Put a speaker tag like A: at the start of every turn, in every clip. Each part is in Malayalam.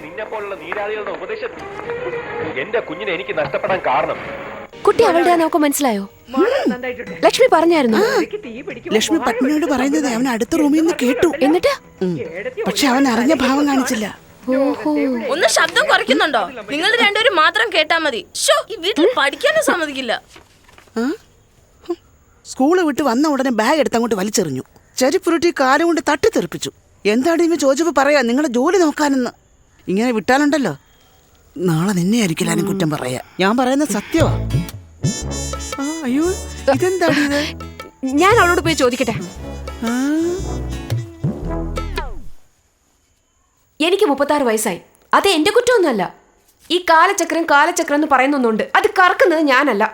A: നിന്നെ പോലുള്ള നീരാളികളുടെ ഉപദേശം എന്റെ കുഞ്ഞിനെ എനിക്ക് നഷ്ടപ്പെടാൻ കാരണം.
B: കുട്ടി അവളുടെ നമുക്ക് മനസ്സിലായോ? ലക്ഷ്മി പറഞ്ഞായിരുന്നു.
C: ലക്ഷ്മി പത്നിയോട് പറയുന്നത് അവൻ അടുത്ത റൂമിൽ നിന്ന് കേട്ടു.
B: എന്നിട്ട്
C: പക്ഷെ അവൻ അറിഞ്ഞ ഭാവം കാണിച്ചില്ല.
D: ഒന്ന് ശബ്ദം കുറയ്ക്കുന്നുണ്ടോ? നിങ്ങൾ രണ്ടുപേരും മാത്രം കേട്ടാ മതി. ഈ വീട്ടിൽ പഠിക്കാനും സമ്മതിക്കില്ല.
C: സ്കൂള് വിട്ട് വന്ന ഉടനെ ബാഗ് എടുത്ത് അങ്ങോട്ട് വലിച്ചെറിഞ്ഞു. ചെരിപ്പുരുട്ടി കാലം കൊണ്ട് തട്ടിത്തെറിപ്പിച്ചു. എന്താണ് ഇവ ചോദിച്ചപ്പോ പറയാ നിങ്ങളുടെ ജോലി നോക്കാനെന്ന്. ഇങ്ങനെ വിട്ടാലുണ്ടല്ലോ നാളെ നിന്നെ ആയിരിക്കില്ലാരും കുറ്റം പറയാ. ഞാൻ പറയുന്നത് സത്യമാ. അയ്യോ ഇതെന്താണ് ഇത്?
B: ഞാൻ അവളോട് പോയി ചോദിക്കട്ടെ. എനിക്ക് 36 വയസ്സായി. അത് എന്റെ കുറ്റമൊന്നുമല്ല. ഈ കാലചക്രം എന്ന് പറയുന്നൊന്നുണ്ട്. അത് കറക്കുന്നത് ഞാനല്ല.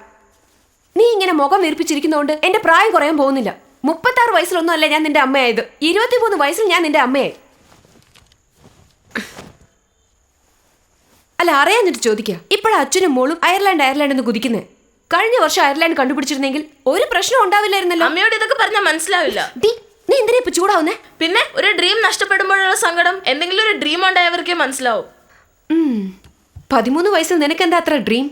B: നീ ഇങ്ങനെ മുഖം വീർപ്പിച്ചിരിക്കുന്നതുകൊണ്ട് എന്റെ പ്രായം കുറയാൻ പോകുന്നില്ല. 36 വയസ്സിലൊന്നും അല്ല ഞാൻ നിന്റെ അമ്മയായത്. 23 വയസ്സിൽ ഞാൻ നിന്റെ അമ്മയായി. അല്ല, അറിയാന്നിട്ട് ചോദിക്കുക. ഇപ്പോഴും അച്ഛനും മോളും അയർലാൻഡ് എന്ന് കുതിക്കുന്നേ. കഴിഞ്ഞ വർഷം അയർലാൻഡ് കണ്ടുപിടിച്ചിരുന്നെങ്കിൽ ഒരു പ്രശ്നം ഉണ്ടാവില്ലായിരുന്നല്ലോ.
D: അമ്മയോട് ഇതൊക്കെ പറഞ്ഞാൽ മനസ്സിലാവില്ല.
B: നീ എന്തിനാ ഇപ്പൊ ചൂടാവുന്നേ?
D: പിന്നെ ഒരു ഡ്രീം നഷ്ടപ്പെടുമ്പോഴുള്ള സങ്കടം എന്തെങ്കിലും ഒരു ഡ്രീം ഉണ്ടായവർക്കേ മനസ്സിലാവും.
B: 13 വയസ്സിൽ നിനക്കെന്താ അത്ര ഡ്രീം?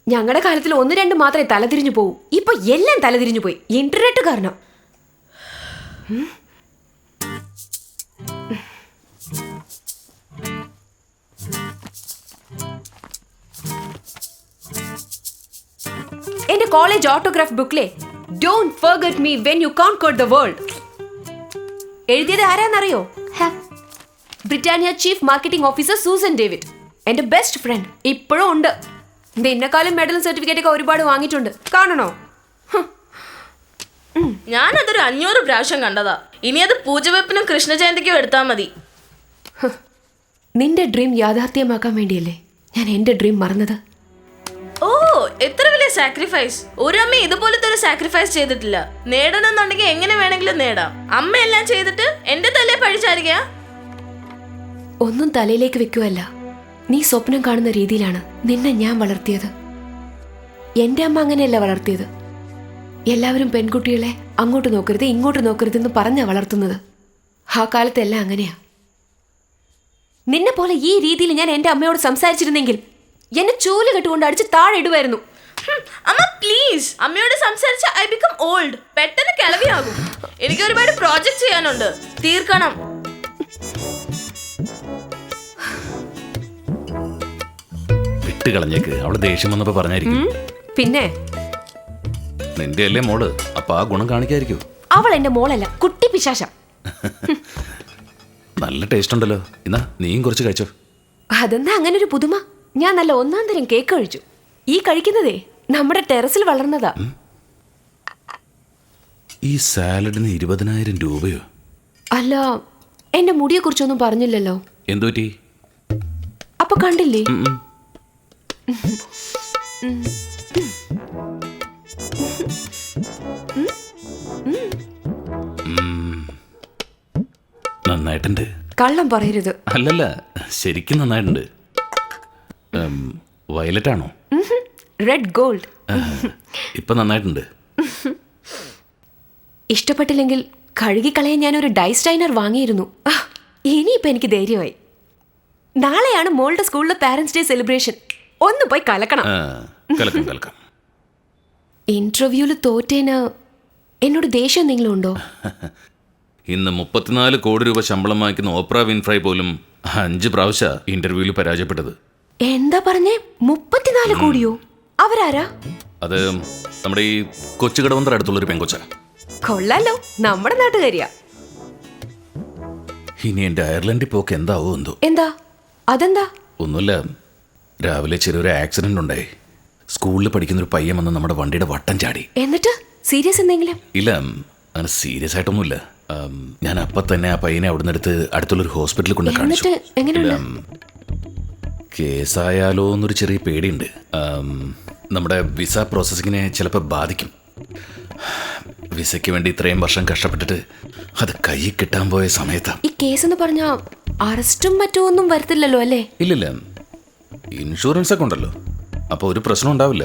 B: ഞങ്ങളുടെ കാലത്തിൽ 1-2 മാത്രമേ തലതിരിഞ്ഞു പോകൂ. ഇപ്പൊ എല്ലാം തലതിരിഞ്ഞു പോയി. ഇന്റർനെറ്റ് കാരണം. എന്റെ കോളേജ് ഓട്ടോഗ്രാഫ് ബുക്കിലെ don't forget me when you conquer the world എഴുതിയത് ആരാന്നറിയോ? Britannia chief marketing officer Susan David. എന്റെ ബെസ്റ്റ് ഫ്രണ്ട്. ഇപ്പോഴും ഉണ്ട്. നിന്നെക്കാളും മെഡലും സർട്ടിഫിക്കറ്റ് ഒക്കെ ഒരുപാട് വാങ്ങിയിട്ടുണ്ട്. കാണണോ?
D: ഞാനതൊരു 500 പ്രാവശ്യം കണ്ടതാ. ഇനി അത് പൂജവെപ്പിനും കൃഷ്ണജയന്തിക്കും എടുത്താൽ മതി.
B: നിന്റെ ഡ്രീം യാഥാർത്ഥ്യമാക്കാൻ വേണ്ടിയല്ലേ ഞാൻ എന്റെ ഡ്രീം മറന്നത്.
D: ഓ, എത്ര വലിയ സാക്രിഫൈസ്. ഒരു അമ്മ ഇതുപോലത്തെ ഒരു സാക്രിഫൈസ് ചെയ്തിട്ടില്ല. നേടണമെന്നുണ്ടെങ്കിൽ എങ്ങനെ വേണമെങ്കിലും നേടാം. അമ്മ എല്ലാം ചെയ്തിട്ട് എന്റെ തലയെ പഴിച്ചായിരിക്കാ.
B: ഒന്നും തലയിലേക്ക് വെക്കുവല്ല. നീ സ്വപ്നം കാണുന്ന രീതിയിലാണ് നിന്നെ ഞാൻ വളർത്തിയത്. എന്റെ അമ്മ അങ്ങനെയല്ല വളർത്തിയത്. എല്ലാവരും പെൺകുട്ടികളെ അങ്ങോട്ട് നോക്കരുത് ഇങ്ങോട്ട് നോക്കരുതെന്ന് പറഞ്ഞാ വളർത്തുന്നത്. ആ കാലത്തെല്ലാം അങ്ങനെയാ. നിന്നെ പോലെ ഈ രീതിയിൽ ഞാൻ എന്റെ അമ്മയോട് സംസാരിച്ചിരുന്നെങ്കിൽ എന്നെ ചൂല് കെട്ടുകൊണ്ട് അടിച്ച് താഴെ ഇടുമായിരുന്നു.
D: അമ്മ പ്ലീസ്, അമ്മയോട് സംസാരിച്ച ഐ ബിക്കം ഓൾഡ്. പെട്ടെന്ന് കിളവിയാകും. എനിക്ക് ഒരുപാട് പ്രോജക്ട് ചെയ്യാനുണ്ട്, തീർക്കണം.
E: വിട്ടുകളഞ്ഞേക്ക്. അവള് ദേഷ്യം വന്നപ്പോ പറഞ്ഞായിരിക്കും.
B: പിന്നെ
E: നിന്റെ അല്ലേ മോള്, അപ്പൊ ആ ഗുണം കാണിക്കായിരിക്കും.
B: അവൾ എന്റെ മോളല്ല, കുട്ടി പിശാശ.
E: നല്ല ടേസ്റ്റ് ഉണ്ടല്ലോ. എന്നാ നീയും കുറച്ച് കഴിച്ചോ.
B: അതെന്താ അങ്ങനെ ഒരു പുതുമ? ഞാൻ നല്ല 1-ാം തരം കേക്ക് കഴിച്ചു. ഈ കഴിക്കുന്നതേ നമ്മുടെ ടെറസിൽ വളർന്നതാ.
E: ഈ സാലഡിന് 20,000 രൂപയോ?
B: അല്ല, എന്റെ മുടിയെ കുറിച്ചൊന്നും പറഞ്ഞില്ലല്ലോ.
E: എന്തുപറ്റി?
B: അപ്പൊ കണ്ടില്ലേ?
E: നന്നായിട്ടുണ്ട്.
B: കള്ളം പറയരുത്.
E: അല്ലല്ല, ശരിക്കും നന്നായിട്ടുണ്ട്. വയലറ്റ് ആണോ?
B: Red gold.
E: ഇപ്പൊ നന്നായിട്ടുണ്ട്.
B: ഇഷ്ടപ്പെട്ടില്ലെങ്കിൽ കഴുകിക്കളയാൻ ഞാനൊരു ഡൈസ്റ്റൈനർ വാങ്ങിയിരുന്നു. ഇനിയിപ്പോ എനിക്ക് ധൈര്യമായി. നാളെയാണ് മോളുടെ സ്കൂളിലെ പാരന്റ്സ് ഡേ സെലിബ്രേഷൻ. ഒന്ന് പോയി കലക്കണം. ഇന്റർവ്യൂല് തോറ്റേന് എന്നോട് ദേഷ്യം എന്തെങ്കിലും ഉണ്ടോ?
E: ഇന്ന് 34 കോടി രൂപ ശമ്പളം വാങ്ങിക്കുന്ന ഓപ്ര വിൻഫ്രൈ പോലും 5 പ്രാവശ്യം ഇന്റർവ്യൂവിൽ പരാജയപ്പെട്ടത്.
B: എന്താ പറഞ്ഞേ? 34 കോടിയോ? അവരാരാ?
E: അത് നമ്മുടെ ഈ കൊച്ചുകടവന്തറ അടുത്തുള്ളൊരു പെങ്കൊച്ച.
B: കൊള്ളാലോ, നമ്മുടെ നാട്ടുകാരിയാ.
E: ഇനി എന്റെ അയർലൻഡിൽ പോക്ക് എന്താവോ എന്തോ.
B: എന്താ? അതെന്താ?
E: ഒന്നുമില്ല, രാവിലെ ചെറിയൊരു ആക്സിഡന്റ് ഉണ്ടായി. സ്കൂളിൽ പഠിക്കുന്നൊരു പയ്യൻ വന്ന് നമ്മുടെ വണ്ടിയുടെ വട്ടം ചാടി.
B: എന്നിട്ട് സീരിയസ് എന്തെങ്കിലും?
E: ഇല്ല, അങ്ങനെ സീരിയസ് ആയിട്ടൊന്നുമില്ല. ഞാൻ അപ്പൊ തന്നെ ആ പയ്യനെ അവിടെ നിന്ന് എടുത്ത് അടുത്തുള്ളൊരു ഹോസ്പിറ്റലിൽ കൊണ്ട് കാണിച്ചു. കേസായാലോ എന്നൊരു ചെറിയ പേടിയുണ്ട്. നമ്മുടെ വിസ പ്രോസസ്സിങ്ങിനെ ചിലപ്പോൾ ബാധിക്കും. വിസയ്ക്ക് വേണ്ടി ഇത്രയും വർഷം കഷ്ടപ്പെട്ടിട്ട് അത് കൈ കിട്ടാൻ പോയ സമയത്താ.
B: ഈ കേസ് എന്ന് പറഞ്ഞാ അറസ്റ്റും മറ്റൊന്നും വരത്തില്ലല്ലോ അല്ലേ?
E: ഇല്ലില്ല, ഇൻഷുറൻസ് ഒക്കെ ഉണ്ടല്ലോ, അപ്പോൾ ഒരു പ്രശ്നം ഉണ്ടാവില്ല.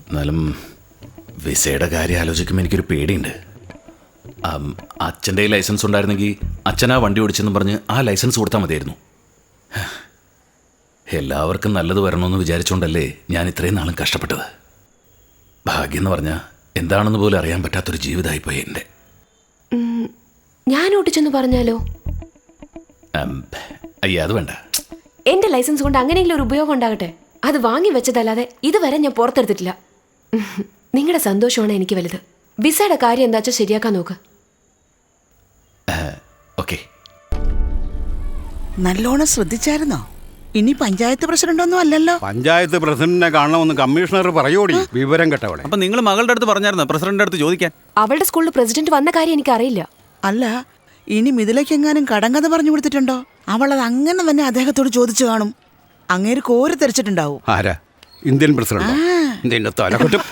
E: എന്നാലും വിസയുടെ കാര്യം ആലോചിക്കുമ്പോൾ എനിക്കൊരു പേടിയുണ്ട്. അച്ഛൻ്റെ ലൈസൻസ് ഉണ്ടായിരുന്നെങ്കിൽ അച്ഛനാ വണ്ടി ഓടിച്ചെന്ന് പറഞ്ഞ് ആ ലൈസൻസ് കൊടുത്താൽ മതിയായിരുന്നു. എല്ലാവർക്കും നല്ലത് വരണമെന്ന് വിചാരിച്ചുകൊണ്ടല്ലേ ഞാൻ ഇത്രയും നാളും കഷ്ടപ്പെട്ടത്. ഭാഗ്യം എന്ന് പറഞ്ഞാൽ എന്താണെന്ന് പോലും അറിയാൻ പറ്റാത്തൊരു ജീവിതമായിപ്പോയി എൻ്റെ.
B: ഞാൻ ഓട്ടിച്ചെന്ന് പറഞ്ഞാലോ?
E: അയ്യ, അത് വേണ്ട.
B: എന്റെ ലൈസൻസ് കൊണ്ട് അങ്ങനെയെങ്കിലും ഒരു ഉപയോഗം ഉണ്ടാകട്ടെ. അത് വാങ്ങി വെച്ചതല്ലാതെ ഇതുവരെ ഞാൻ പുറത്തെടുത്തിട്ടില്ല. നിങ്ങളുടെ സന്തോഷമാണ് എനിക്ക് വലുത്. വിസയുടെ കാര്യം എന്താ വെച്ചാൽ ശരിയാക്കാൻ നോക്ക്.
E: ഓക്കെ.
C: നല്ലോണം ശ്രദ്ധിച്ചായിരുന്നോ? ഇനി പഞ്ചായത്ത് പ്രസിഡന്റ് ഒന്നും അല്ലല്ലോ.
F: പഞ്ചായത്ത് പ്രസിഡന്റിനെ കാണണമെന്ന് കമ്മീഷണർ പറയോടി, വിവരം കേട്ടവളെ.
G: അപ്പൊ നിങ്ങൾ മകളുടെ അടുത്ത് പറഞ്ഞായിരുന്നോ പ്രസിഡന്റിന്റെ അടുത്ത് ചോദിക്കാൻ?
B: അവളുടെ സ്കൂളിൽ പ്രസിഡന്റ് വന്ന കാര്യം എനിക്ക് അറിയില്ല.
C: അല്ല, ഇനി മിഥിലയ്ക്കെങ്ങാനും കടങ്കഥ പറഞ്ഞു കൊടുത്തിട്ടുണ്ടോ? അവളത് അങ്ങനെ തന്നെ അദ്ദേഹത്തോട് ചോദിച്ചു കാണും. അങ്ങേര് കോരി തെറിച്ചിട്ടുണ്ടാവും.
F: ആരാ? Indian president? നിന്റെ തലകുറ്റം.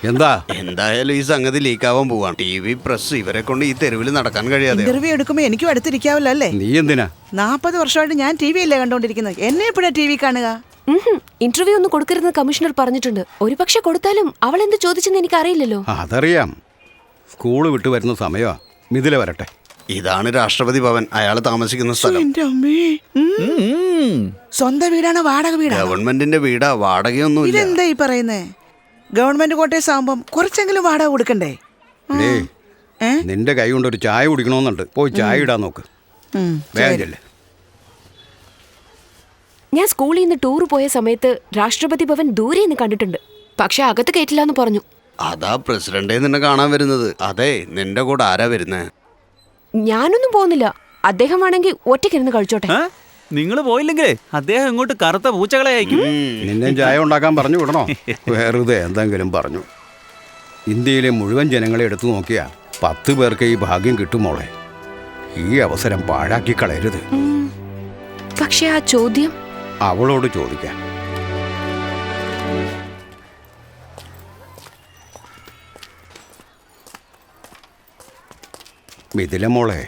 F: എന്താ?
H: എന്തായാലും ഈ സംഗതി ലീക്കാവാൻ പോവാണ്. TV, പ്രസ് ഇവരെ കൊണ്ട് ഈ തെരുവിൽ നടക്കാൻ കഴിയാതെ.
C: ഇന്റർവ്യൂ എടുക്കുമ്പോ എനിക്കും അടുത്തിരിക്കാവല്ലോ അല്ലേ?
F: നീ എന്തിനാ?
C: 40 വർഷമായിട്ട് ഞാൻ TV അല്ലേ കണ്ടോണ്ടിരിക്കുന്നത്. എന്നെ എപ്പോഴാ TV കാണുക?
B: ഇന്റർവ്യൂ ഒന്നും കൊടുക്കരുതെന്ന് കമ്മീഷണർ പറഞ്ഞിട്ടുണ്ട്. ഒരു പക്ഷെ കൊടുത്താലും അവൾ എന്ത് ചോദിച്ചെന്ന് എനിക്ക് അറിയില്ലല്ലോ.
F: അതറിയാം. സ്കൂള് വിട്ടു വരുന്ന സമയമാ. മിഥില വരട്ടെ.
H: ഇതാണ് രാഷ്ട്രപതി ഭവൻ, അയാൾ താമസിക്കുന്ന സ്ഥലം.
C: എന്റെ അമ്മേ. സ്വന്തം വീടാണോ വാടക വീടാണോ?
H: ഗവൺമെന്റിന്റെ വീടാ, വാടകയൊന്നുമില്ല.
C: ഇതെന്താ ഈ പറയുന്നേ? ഗവൺമെന്റ് ക്വാർട്ടേഴ്സ് ആകുമ്പം കുറച്ചെങ്കിലും വാടക കൊടുക്കണ്ടേ?
F: നിന്റെ കൈ കൊണ്ട് ഒരു ചായ കുടിക്കണമെന്നുണ്ട്. പോയി ചായ ഇടാൻ നോക്ക്. വേഗല്ലേ.
B: ഞാൻ സ്കൂളിൽ നിന്ന് ടൂർ പോയ സമയത്ത് രാഷ്ട്രപതി ഭവൻ ദൂരെ നിന്ന് കണ്ടിട്ടുണ്ട്. പക്ഷെ അകത്ത് കയറ്റില്ല എന്ന് പറഞ്ഞു.
H: അതാ പ്രസിഡന്റേ നിന്നെ കാണാൻ വരുന്നത്. അതെ, നിന്റെ കൂടെ ആരാ വരുന്നേ?
B: ഞാനൊന്നും പോകുന്നില്ല. അദ്ദേഹം വേണമെങ്കിൽ ഒറ്റയ്ക്കിരുന്ന് കഴിച്ചോട്ടെ.
G: നിങ്ങൾ പോയില്ലെങ്കിലേ അദ്ദേഹം ഇങ്ങോട്ട് കറുത്ത പൂച്ചകളെ അയക്കും.
F: നിന്നെ ചായ ഉണ്ടാക്കാൻ പറഞ്ഞു വിടണോ? വെറുതെ എന്തെങ്കിലും പറഞ്ഞു. ഇന്ത്യയിലെ മുഴുവൻ ജനങ്ങളെ എടുത്തു നോക്കിയാ 10 പേർക്ക് ഈ ഭാഗ്യം കിട്ടുമോളെ. ഈ അവസരം പാഴാക്കി കളയരുത്.
B: പക്ഷെ ആ ചോദ്യം
F: അവളോട് ചോദിക്കാം. മിഥില മോളെ,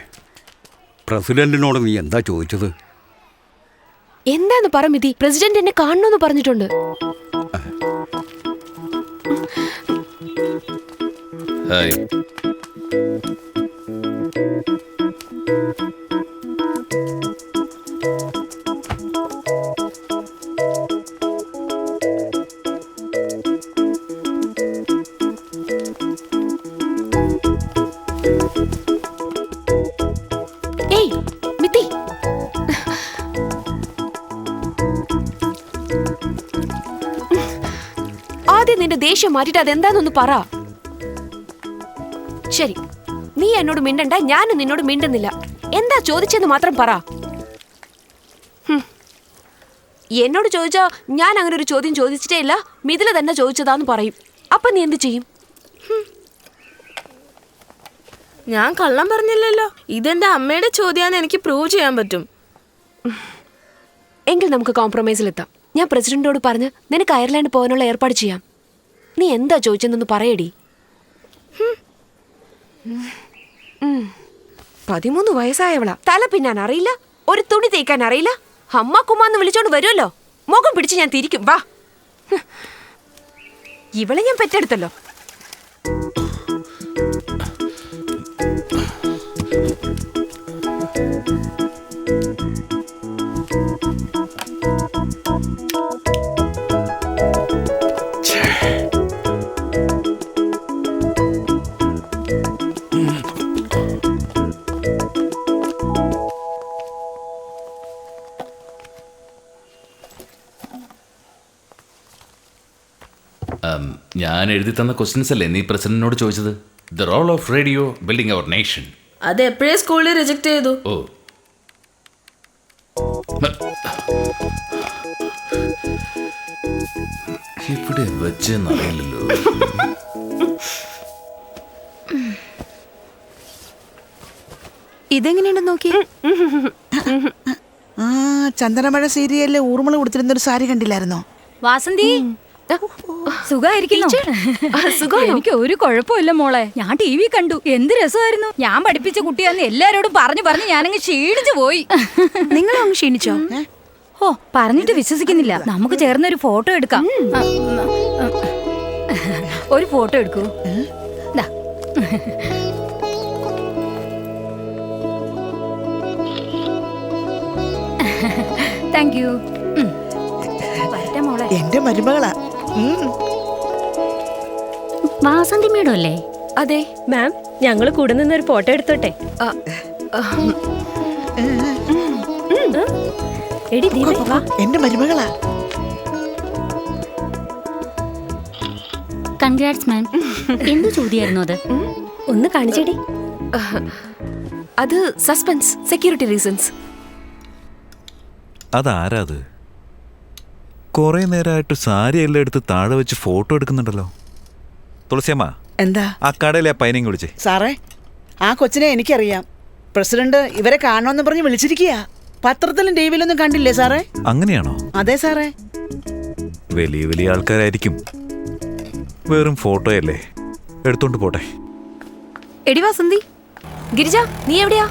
F: പ്രസിഡന്റിനോട് നീ എന്താ ചോദിച്ചത്?
B: എന്താന്ന് പറ മിതി. പ്രസിഡന്റ് എന്നെ കാണണമെന്ന് പറഞ്ഞിട്ടുണ്ട്.
E: ഹായ്.
B: ഏയ് മിതി, ആദ്യം നിന്റെ ദേഷ്യം മാറ്റിട്ട് അതെന്താന്നൊന്ന് പറ. ശരി, നീ എന്നോട് മിണ്ടണ്ട, ഞാനും നിന്നോട് മിണ്ടുന്നില്ല. എന്താ ചോദിച്ചെന്ന് മാത്രം പറ. എന്നോട് ചോദിച്ചാ ഞാൻ അങ്ങനെ ഒരു ചോദ്യം ചോദിച്ചിട്ടേ ഇല്ല, മിഥില തന്നെ ചോദിച്ചതാന്ന് പറയും. അപ്പൊ നീ എന്ത് ചെയ്യും?
D: ഞാൻ കള്ളം പറഞ്ഞില്ലല്ലോ. ഇതെന്റെ അമ്മയുടെ ചോദ്യാന്ന് എനിക്ക് പ്രൂവ് ചെയ്യാൻ പറ്റും.
B: എങ്കിൽ നമുക്ക് കോംപ്രമൈസിലെത്താം. ഞാൻ പ്രസിഡന്റിനോട് പറഞ്ഞ് നിനക്ക് അയർലാൻഡ് പോകാനുള്ള ഏർപ്പാട് ചെയ്യാം. നീ എന്താ ചോദിച്ചെന്നൊന്ന് പറയടി. 13 വയസ്സായവളാ. തല പിന്നാൻ അറിയില്ല, ഒരു തുണി തേക്കാൻ അറിയില്ല. അമ്മ കുമ്മാന്ന് വിളിച്ചോണ്ട് വരുമല്ലോ, മുഖം പിടിച്ച് ഞാൻ തിരിക്കും. വാ, ഇവളെ ഞാൻ പെറ്റെടുത്തല്ലോ.
E: ഞാൻ എഴുതി തന്ന ക്വസ്റ്റ്യൻസ് അല്ലേ നീ പ്രസിഡന്റിനോട് ചോദിച്ചത്? The role of radio building our nation.
D: അത് എപ്പോഴേ സ്കൂളിൽ റിജക്ട് ചെയ്തു.
E: ഓ, ഇവിടെ വെച്ചെന്നറിയില്ലല്ലോ.
I: ഇതെങ്ങനെയുണ്ടെന്ന് നോക്കി.
C: ചന്ദനമഴ സീരിയലിലെ ഊർമിള കൊടുത്തിരുന്നൊരു സാരി കണ്ടില്ലായിരുന്നോ?
I: വാസന്തി, സുഖായിരിക്കുന്നു? എനിക്ക് ഒരു കുഴപ്പമില്ല മോളെ. ഞാൻ TV കണ്ടു, എന്ത് രസമായിരുന്നു. ഞാൻ പഠിപ്പിച്ച കുട്ടിയാന്ന് എല്ലാരോടും പറഞ്ഞു ഞാനങ്ങ് ക്ഷീണിച്ചു പോയി. നിങ്ങളും അങ്ങ് ക്ഷീണിച്ചോ? ഓ, പറഞ്ഞിട്ട് വിശ്വസിക്കുന്നില്ല. നമുക്ക് ചേർന്നൊരു ഫോട്ടോ എടുക്കാം. ഒരു ഫോട്ടോ എടുക്കൂ. Thank you.
C: എന്റെ മരുമകളാ.
I: വാസന്തി മേഡം അല്ലേ?
B: അതെ
J: മാം, ഞങ്ങള് കൂടെ നിന്നൊരു ഫോട്ടോ എടുത്തോട്ടെ? എടി ദീപ, വാ.
C: എന്റെ മരുമകളാ.
I: കൺഗ്രാറ്റ്സ് മാം. എന്ത് ചോദ്യായിരുന്നു അത്?
J: ഒന്ന് കാണിച്ചേടി.
B: അത് സസ്പെൻസ്, സെക്യൂരിറ്റി റീസൺസ്.
K: അതാരാ അത്? കുറെ നേരമായിട്ട് സാരി എല്ലാം എടുത്ത് താഴെ വെച്ച് ഫോട്ടോ എടുക്കുന്നുണ്ടല്ലോ. തുളസിയമ്മ,
C: എന്താ
K: ആ കടയിലെ പൈനങ്ങി വിളിച്ചേ.
C: സാറേ, ആ കൊച്ചിനെ എനിക്കറിയാം. പ്രസിഡന്റ് ഇവരെ കാണണമെന്ന് പറഞ്ഞ് വിളിച്ചിരിക്കുക. പത്രത്തിലും ടിവിയിലൊന്നും കണ്ടില്ലേ സാറേ?
K: അങ്ങനെയാണോ?
C: അതെ സാറേ.
K: വലിയ വലിയ ആൾക്കാരായിരിക്കും. വെറും ഫോട്ടോയല്ലേ, എടുത്തോണ്ട് പോട്ടെ.
I: എടി വാസന്തി,
B: ഗിരിജ നീ എവിടെയാ?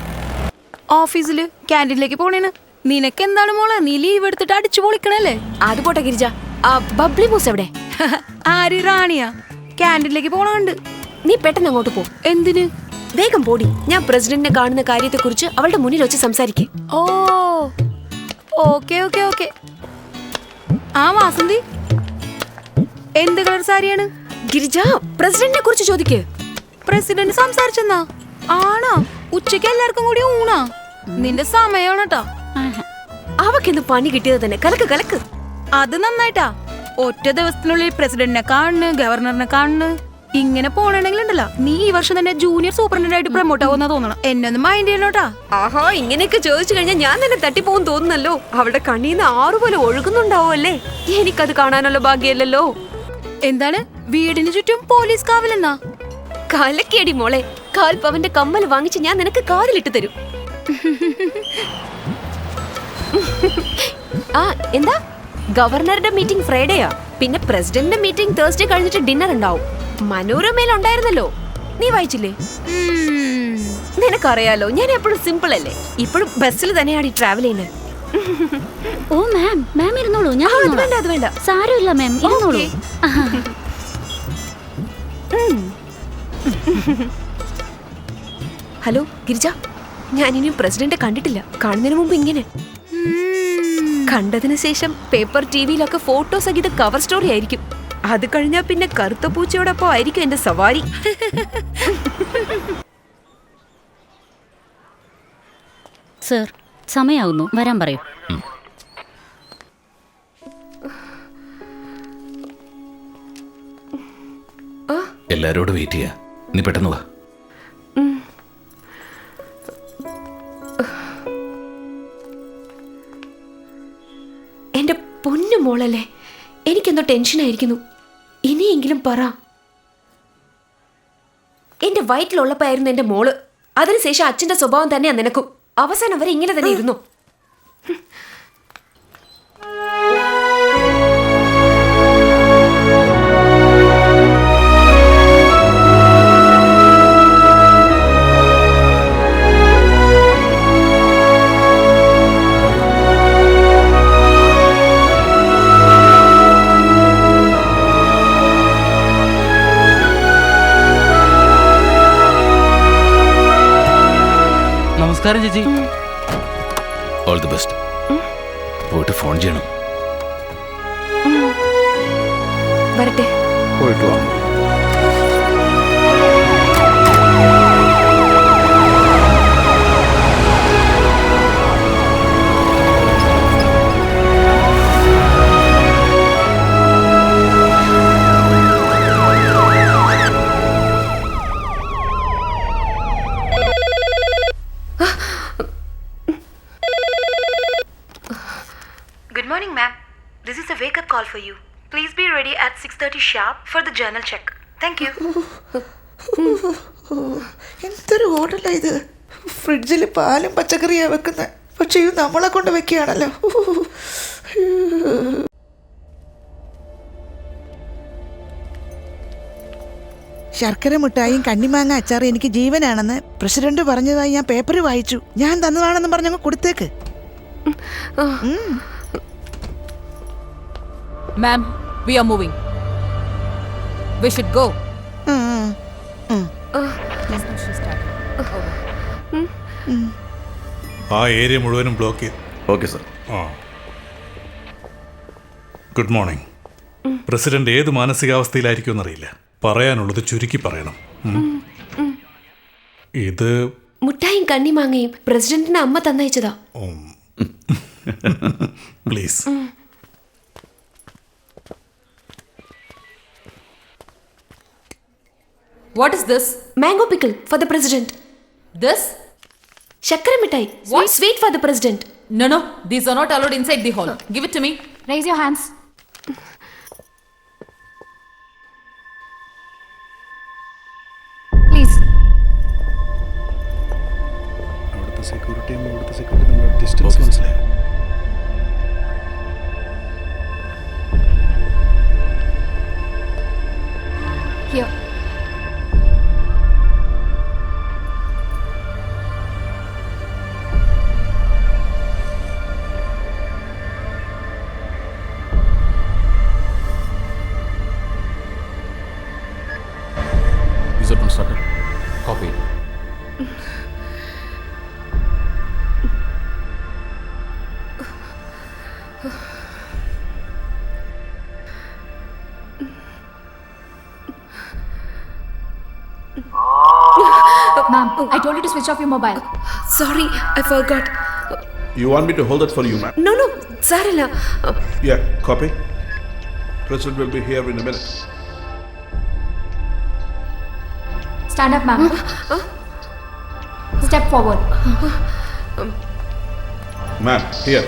I: ഓഫീസില് ക്യാൻറ്റീനിലേക്ക് പോണേന്. നിനക്ക് എന്താണ് മോളെ, നീ ലീവ് എടുത്തിട്ട് അടിച്ചു പൊളിക്കണല്ലേ?
B: അത് പോട്ടെ ഗിരിജ, ആ ബബ്ലി മൂസ് എവിടെ?
I: ആര്? റാണിയാ? ക്യാൻറ്റീനിലേക്ക് പോണുണ്ട്.
B: നീ പെട്ടെന്ന് അങ്ങോട്ട് പോ.
I: എന്തിന്?
B: വേഗം പോടി. ഞാൻ പ്രസിഡന്റിനെ കാണുന്ന കാര്യത്തെക്കുറിച്ച് അവളുടെ മുന്നിൽ വെച്ച് സംസാരിക്കേ.
I: ഓ, ഓക്കെ ഓക്കെ ഓക്കെ. ആ വാസന്തി, എന്ത് കളർ സാരിയാണ്?
B: ഗിരിജ, പ്രസിഡന്റിനെ കുറിച്ച് ചോദിക്കേ.
I: പ്രസിഡന്റ് സംസാരിച്ചെന്നാ? ആണോ? ഉച്ചയ്ക്ക് എല്ലാവർക്കും കൂടി ഊണാ? നിന്റെ സമയമാണ് കേട്ടോ.
B: അവക്കെന്ത് പണി കിട്ടിയത് തന്നെ. കലക്ക് കലക്ക്.
I: അത് നന്നായിട്ടാ. ഒറ്റ ദിവസത്തിനുള്ളിൽ പ്രസിഡന്റിനെ കാണുന്നു, ഗവർണറിനെ കാണുന്നു. ഇങ്ങനെ പോണെങ്കിൽ ഉണ്ടല്ലോ, നീ ഈ വർഷം തന്നെ ജൂനിയർ സൂപ്രണ്ടന്റ് ആയിട്ട് പ്രൊമോട്ട് ആവുന്ന തോന്നണം. എന്നെ ഒന്ന് മൈൻഡ് ചെയ്യണോട്ടാ.
B: ആഹാ, ഇങ്ങനെയൊക്കെ ചോദിച്ചു കഴിഞ്ഞാൽ ഞാൻ തന്നെ തട്ടിപ്പോകും തോന്നുന്നല്ലോ. അവളുടെ കണ്ണീന്ന് ആറുപോലെ ഒഴുകുന്നുണ്ടാവുമല്ലേ. എനിക്കത് കാണാനുള്ള ഭാഗ്യല്ലല്ലോ.
I: എന്താണ് വീടിന് ചുറ്റും പോലീസ് കാവലെന്നാ?
B: കലക്കേടി മോളെ. 1/4 പവന്റെ കമ്മൽ വാങ്ങിച്ച് ഞാൻ നിനക്ക് കാതിലിട്ട് തരും. ആ എന്താ? ഗവർണറുടെ മീറ്റിംഗ് ഫ്രൈഡേയാ. പിന്നെ പ്രസിഡന്റിന്റെ മീറ്റിംഗ് തേഴ്സ്ഡേ കഴിഞ്ഞിട്ട് ഡിന്നർ ഉണ്ടാവും. മനോരമയിൽ ഉണ്ടായിരുന്നല്ലോ, നീ വായിച്ചില്ലേ? നിനക്കറിയാലോ, ഞാൻ എപ്പോഴും സിമ്പിൾ അല്ലേ. ഇപ്പോഴും ബസ്സിൽ തന്നെയാണ് ട്രാവൽ ചെയ്യുന്നത്.
I: ഓ മാം, മാം ഇരുന്നോളൂ. ഞാൻ
B: വേണ്ട, അത് വേണ്ട.
I: സാരമില്ല മാം, ഇരുന്നോളൂ.
B: ഹലോ ഗിരിജ, ഞാൻ ഇനിയും പ്രസിഡന്റ് കണ്ടിട്ടില്ല. കാണുന്നതിന് മുമ്പ് ഇങ്ങനെ കണ്ടതിന് ശേഷം പേപ്പർ ടിവിയിലൊക്കെ ഫോട്ടോ സഹിത കവർ സ്റ്റോറി ആയിരിക്കും. അത് കഴിഞ്ഞാ പിന്നെ കറുത്ത പൂച്ചയോടൊപ്പം ആയിരിക്കും എന്റെ സവാരി.
I: സർ, സമയാവുന്നു, വരാൻ പറയൂ.
E: എല്ലാരോടും വെയിറ്റ് ചെയ്യാ. നീ പെട്ടെന്ന് വാ.
B: എന്റെ പൊന്നു മോളല്ലേ, എനിക്കെന്തോ ടെൻഷനായിരിക്കുന്നു. ഇനിയെങ്കിലും പറ. എന്റെ വയറ്റിലുള്ളപ്പായിരുന്നു എന്റെ മോള്. അതിനുശേഷം അച്ഛന്റെ സ്വഭാവം തന്നെയാ നിനക്കും. അവസാനം വരെ ഇങ്ങനെ തന്നെ ഇരുന്നു.
G: നമസ്കാരം ചേച്ചി.
E: All the best. പോയിട്ട് ഫോൺ ചെയ്യണം.
B: വരട്ടെ.
F: പോയിട്ട് വാ.
L: Good morning, ma'am. This is a wake-up call for you. Please be ready at 6:30 sharp for the journal check. Thank you.
C: എന്തൊരു ഹോട്ടലാ ഇത്. ഫ്രിഡ്ജിൽ പാലും പച്ചക്കറിയാ വെക്കുന്നത്. പക്ഷെ ഇത് നമ്മളെ കൊണ്ട് വെക്കുകയാണല്ലോ. ശർക്കര മിഠായും കണ്ണിമാങ്ങ അച്ചാറും എനിക്ക് ജീവനാണെന്ന് പ്രസിഡന്റ് പറഞ്ഞതായി ഞാൻ പേപ്പറിൽ വായിച്ചു. ഞാൻ തന്നതാണെന്ന് പറഞ്ഞങ്ങ് കൊടുത്തേക്ക്.
M: Ma'am, we are moving. We should go.
N: ആ ഏരിയ മുഴുവനും ബ്ലോക്ക് ചെയ്തു.
A: Okay sir.
N: Good morning. President ഏത് മാനസികാവസ്ഥയിലായിരിക്കും എന്നറിയില്ല. പറയാനുള്ളത് ചുരുക്കി പറയണം. ഇത്
B: മുട്ടായും കണ്ണിമാങ്ങയും പ്രസിഡന്റിന് അമ്മ തന്നയച്ചതാ.
N: Please.
M: What is this?
B: Mango pickle for the president.
M: This?
B: Shakkara mithai. Sweet for the president.
M: No. These are not allowed inside the hall. Give it to me.
I: Raise your hands. Please.
H: അവിടുത്തെ സെക്യൂരിറ്റി ഡിസ്റ്റൻസ് മനസ്സിലായി.
I: Here.
O: Is it not started? Copy it.
I: Ma'am, I told you to switch off your mobile.
B: Sorry, I forgot.
P: You want me to hold that for you, ma'am?
B: No, Sarala.
P: Yeah, copy. President will be here in a minute.
I: Stand up, ma'am. Step forward.
P: Ma'am, here.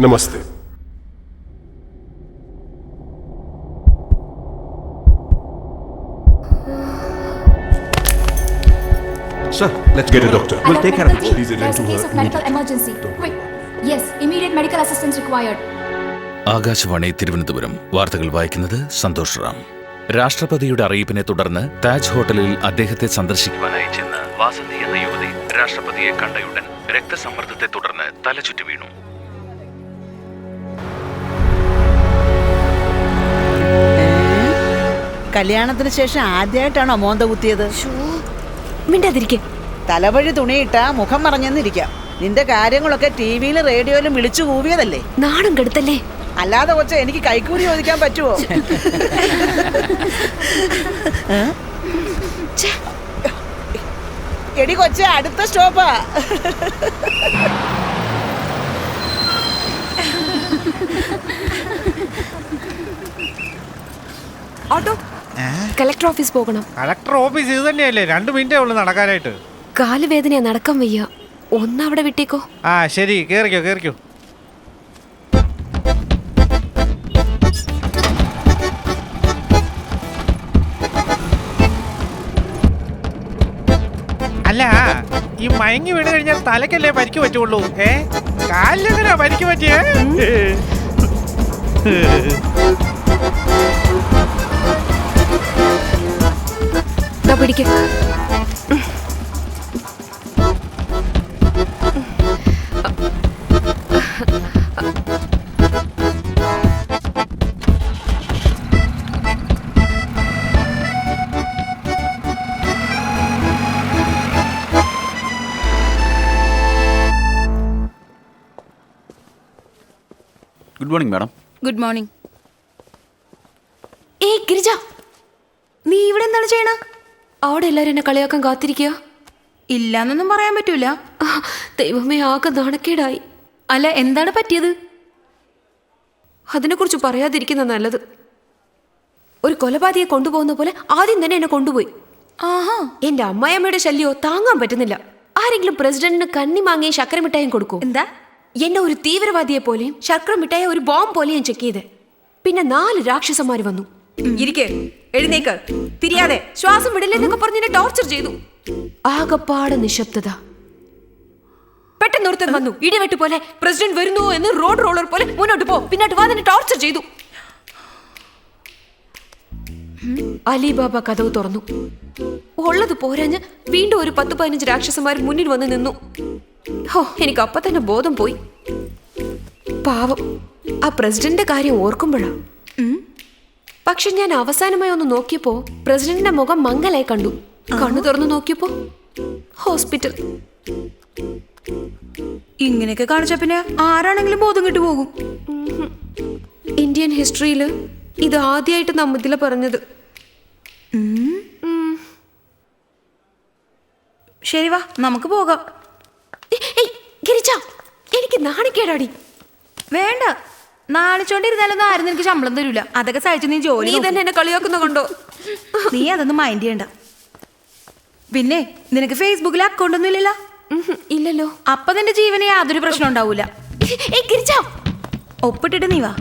P: Namaste. Sir, let's get a doctor.
I: We'll take care of it.
P: Please attend
I: There's
P: to
I: a case
P: her
I: of medical emergency. Quick. Yes, immediate medical assistance required.
E: Akashvani Thiruvananthapuram. വാർത്തകൾ വായിക്കുന്നത് സന്തോഷ് റാം. രാഷ്ട്രപതിയുടെ അറിയിപ്പിനെ തുടർന്ന് താജ് ഹോട്ടലിൽ അദ്ദേഹത്തെ സന്ദർശിക്കുവാനായി ചെന്ന വാസന്തി എന്ന യുവതി രാഷ്ട്രപതിയെ കണ്ടയുടൻ രക്തസമ്മർദ്ദത്തെ തുടർന്ന് തലചുറ്റി വീണു.
C: കല്യാണത്തിന് ശേഷം ആദ്യമായിട്ടാണോ മോന്ത കുത്തിയത്?
B: മിണ്ടാതിരിക്കെ.
C: തലവഴി തുണിയിട്ട മുഖം മറഞ്ഞെന്നിരിക്കാം. നിന്റെ കാര്യങ്ങളൊക്കെ ടിവിയിലും റേഡിയോയിലും വിളിച്ചു കൂവിയതല്ലേ?
B: നാണം കെടുത്തല്ലേ?
C: അല്ലാതെ കൊച്ചെ എനിക്ക് കൈക്കൂലി ചോദിക്കാൻ പറ്റുമോ? എടി കൊച്ചെ, അടുത്ത സ്റ്റോപ്പാ.
B: ഓട്ടോ കളക്ടർ ഓഫീസ് പോകണം.
Q: കളക്ടർ ഓഫീസ് ഇത് തന്നെയല്ലേ? 2 മിനിറ്റേ ഉള്ളൂ നടക്കാനായിട്ട്.
B: കാല് വേദനയാ, നടക്കാൻ വയ്യ. ഒന്നവിടെ വിട്ടേക്കോ.
Q: ആ ശരി, കേറിക്കോ. അല്ല, ഈ മയങ്ങി വീണ് കഴിഞ്ഞാൽ തലക്കല്ലേ പരിക്ക് പറ്റുള്ളൂ? കാലിലെങ്ങനെയാ പരിക്ക് പറ്റിയേ?
B: പിടിക്ക്.
G: Good morning madam.
D: Good morning.
B: ഏയ് ഗിരിജ, നീ ഇവിടെ എന്താണ് ചെയ്യണ? അവിടെ എല്ലാരും എന്നെ കളിയാക്കാൻ കാത്തിരിക്കുക.
D: ഇല്ലാന്നൊന്നും പറയാൻ പറ്റൂല.
B: ദൈവമേ, ആകെ നാണക്കേടായി.
D: അല്ല, എന്താണ് പറ്റിയത്?
B: അതിനെക്കുറിച്ച് പറയാതിരിക്കുന്ന നല്ലത്. ഒരു കൊലപാതകയെ കൊണ്ടുപോകുന്ന പോലെ ആദ്യം തന്നെ എന്നെ കൊണ്ടുപോയി. എന്റെ അമ്മായിയമ്മയുടെ ശല്യമോ താങ്ങാൻ പറ്റുന്നില്ല. ആരെങ്കിലും പ്രസിഡന്റിന് കണ്ണി മാങ്ങിയും ശക്കരമിഠായും കൊടുക്കൂ?
D: എന്താ
B: എന്നെ ഒരു തീവ്രവാദിയെ പോലെയും ശർക്കര മിഠായ ഒരു ബോംബ് പോലെയും ചെക്ക് ചെയ്ത് പിന്നെ 4 രാക്ഷസന്മാര് വന്നു. ഇരിക്കെ, എഴുന്നേക്ക്, തിരിയാതെ, ശ്വാസം വിടില്ലെന്നൊക്കെ പറഞ്ഞ് എന്നെ ടോർച്ചർ ചെയ്തു. ആകപ്പാട് നിശബ്ദത. പെട്ടെന്ന് ഒരുത്തൻ വന്നു, ഇടിവെട്ട് പോലെ പ്രസിഡന്റ് വരുന്നു എന്ന് റോഡ് റോളർ പോലെ മുന്നോട്ട് പോ പിന്നോട്ട് വാ എന്നെ ടോർച്ചർ ചെയ്തു. അലിബാബ കഥവ് തുറന്നു. ഉള്ളത് പോരാഞ്ഞ് വീണ്ടും ഒരു 10-15 രാക്ഷസന്മാർ മുന്നിൽ വന്ന് നിന്നു. ഹോ, എനിക്ക് അപ്പൊ തന്നെ ബോധം പോയി. പാവം, ആ പ്രസിഡന്റിന്റെ കാര്യം ഓർക്കുമ്പോഴാ. പക്ഷെ ഞാൻ അവസാനമായി ഒന്ന് നോക്കിയപ്പോ പ്രസിഡന്റിന്റെ മുഖം മങ്ങലായി കണ്ടു. കണ്ണു തുറന്നു നോക്കിയപ്പോ ഹോസ്പിറ്റൽ.
L: ഇങ്ങനെയൊക്കെ കാണിച്ച പിന്നെ ആരാണെങ്കിലും ബോധം കിട്ടു പോകും.
B: ഇന്ത്യൻ ഹിസ്റ്ററിയിൽ ഇത് ആദ്യമായിട്ട് നമ്മതില പറഞ്ഞത്.
L: ശരി, വാ നമുക്ക് പോകാം.
B: എനിക്ക് നാണിക്കേടാടി.
L: വേണ്ട, നാണിച്ചോണ്ടിരുന്നാലൊന്നും ആരും നിനക്ക് ശമ്പളം തരൂല. അതൊക്കെ സഹിച്ചു നീ ജോലി.
B: നീ തന്നെ എന്നെ കളിയാക്കുന്ന കണ്ടോ?
L: നീ അതൊന്നും മൈൻഡ് ചെയ്യണ്ട. പിന്നെ നിനക്ക് ഫേസ്ബുക്കിൽ അക്കൗണ്ട് ഒന്നും ഇല്ലല്ലോ?
B: ഇല്ലല്ലോ.
L: അപ്പൊ നിന്റെ ജീവന് യാതൊരു പ്രശ്നം ഉണ്ടാവൂല. ഒപ്പിട്ടിട്ട് നീ വാ.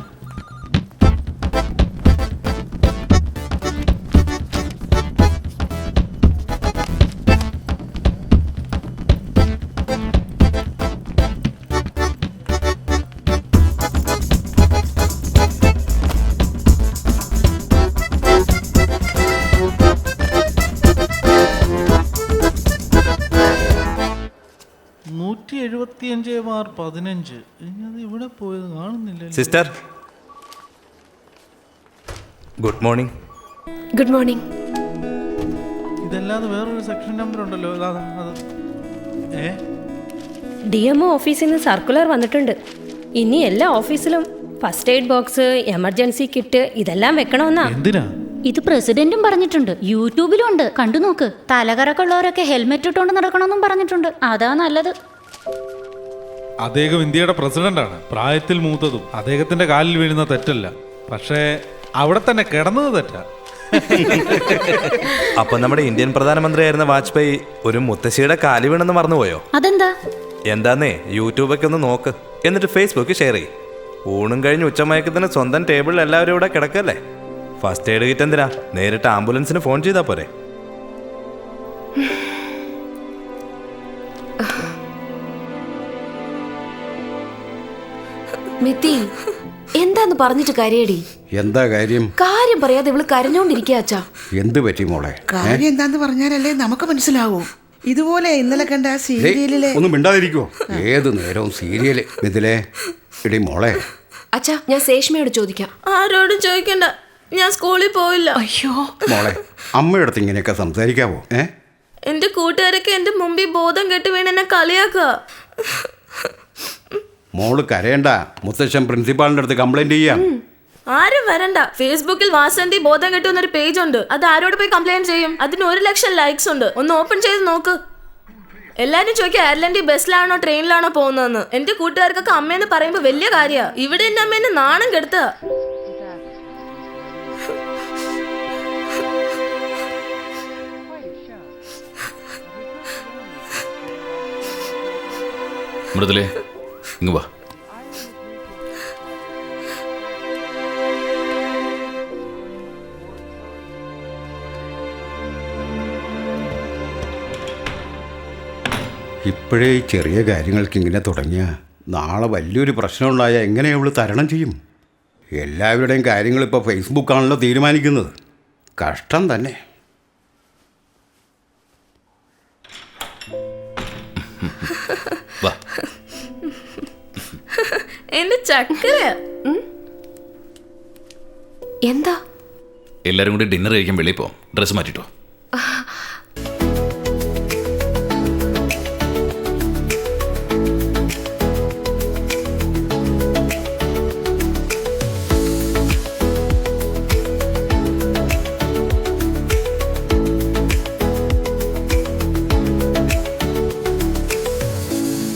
Q: ഇവിടെ പോയത് കാണുന്നില്ല.
O: Sister, good morning.
B: Good morning.
Q: ഇതല്ലാതെ വേറൊരു സെക്ഷൻ നമ്പർ ഉണ്ടല്ലോ.
J: DMO ഓഫീസിൽ നിന്ന് സർക്കുലർ വന്നിട്ടുണ്ട്. ഇനി എല്ലാ ഓഫീസിലും first aid box, emergency kit ഇതെല്ലാം വെക്കണമെന്നാ.
Q: എന്തിനാ?
I: ഇത് പ്രസിഡന്റും പറഞ്ഞിട്ടുണ്ട്, യൂട്യൂബിലും ഉണ്ട്, കണ്ടു നോക്ക്. തലകറക്കുള്ളവരൊക്കെ ഹെൽമെറ്റ് ഇട്ടുകൊണ്ട് നടക്കണമെന്നും പറഞ്ഞിട്ടുണ്ട്. അതാ നല്ലത്.
N: അദ്ദേഹം ഇന്ത്യയുടെ പ്രസിഡന്റാണ്, പ്രായത്തിൽ മൂത്തതും. അദ്ദേഹത്തിന്റെ കാലിൽ വീഴുന്ന തെറ്റല്ല, പക്ഷേ അവിടെ തന്നെ കിടന്നത് തെറ്റാ.
O: അപ്പൊ നമ്മുടെ ഇന്ത്യൻ പ്രധാനമന്ത്രിയായിരുന്ന വാജ്പേയി ഒരു മുത്തശ്ശിയുടെ കാലി വീണെന്ന് മറന്നുപോയോ?
I: അതെന്താ?
O: എന്താന്നേ, യൂട്യൂബൊക്കെ ഒന്ന് നോക്ക്, എന്നിട്ട് ഫേസ്ബുക്ക് ഷെയർ ചെയ്യ്. ഊണും കഴിഞ്ഞ് ഉച്ചമയക്കത്തിന് സ്വന്തം ടേബിളിൽ എല്ലാവരും ഇവിടെ കിടക്കല്ലേ. ഫസ്റ്റ് എയ്ഡ് കിറ്റ് എന്തിനാ? നേരിട്ട് ആംബുലൻസിന് ഫോൺ ചെയ്താൽ പോരെ?
B: മിത്തി, എന്താന്ന് പറഞ്ഞിട്ട് കാര്യടി?
F: എന്താ കാര്യം?
B: കാര്യം പറയാതെ ഇവള് കരഞ്ഞോണ്ടിരിക്കുക. അച്ഛാ,
F: എന്ത് പറ്റി മോളെ?
C: കാര്യം എന്താന്ന് പറഞ്ഞാലല്ലേ നമുക്ക് മനസ്സിലാവൂ. ഇതുപോലെ ഇന്നലെ കണ്ട സീരിയലിലെ
F: ഒന്നും മിണ്ടാതിരിക്കുവോ? ഏത് നേരവും സീരിയല്. ഇതിലെ ഇടി മോളെ.
B: അച്ഛാ, ഞാൻ സേഷ്മയോട് ചോദിക്കാം.
D: ആരോടും ചോദിക്കണ്ട, ഞാൻ സ്കൂളിൽ പോയില്ല.
B: അയ്യോ
F: മോളെ, അമ്മയുടെ ഇങ്ങനെയൊക്കെ സംസാരിക്കാവോ?
D: എന്റെ കൂട്ടുകാരൊക്കെ എന്റെ മുമ്പിൽ ബോധം കെട്ട് വീണ് എന്നെ കളിയാക്കുക.
F: മോള് കരയണ്ട, മുത്തശ്ശൻ പ്രിൻസിപ്പാളിന്റെ അടുത്ത് കംപ്ലൈന്റ് ചെയ്യാം.
D: ആരും വരണ്ട. ഫേസ്ബുക്കിൽ വാസന്തി ബോധം കെട്ടുന്നൊരു പേജ് ഉണ്ട്. അത് ആരോട് പോയി കംപ്ലൈന്റ് ചെയ്യും? അതിന് 1 ലക്ഷം ലൈക്സ് ഉണ്ട്. ഒന്ന് ഓപ്പൺ ചെയ്ത് നോക്ക്. എല്ലാരും ചോദിക്കുക എയർലൻഡിൽ ബസ്സിലാണോ ട്രെയിനിലാണോ പോകുന്നതെന്ന്. എന്റെ കൂട്ടുകാർക്കൊക്കെ അമ്മയെന്ന് പറയുമ്പോ വലിയ കാര്യ. ഇവിടെ എന്റെ അമ്മേനെ നാണം കെടുത്ത.
E: മൃദുലേ, ഇങ്ങ് വാ.
F: ഇപ്പോഴേ ഈ ചെറിയ കാര്യങ്ങൾക്ക് ഇങ്ങനെ തുടങ്ങിയ നാളെ വലിയൊരു പ്രശ്നം ഉണ്ടായാൽ എങ്ങനെ അവൾ തരണം ചെയ്യും? എല്ലാവരുടെയും കാര്യങ്ങൾ ഇപ്പോൾ ഫേസ്ബുക്കാണല്ലോ തീരുമാനിക്കുന്നത്. കഷ്ടം തന്നെ.
D: എന്റെ ചക്കര
B: എന്താ?
E: എല്ലാരും കൂടി ഡിന്നർ കഴിക്കാൻ വെളിയിൽ പോവാം. ഡ്രസ് മാറ്റിട്ടോ.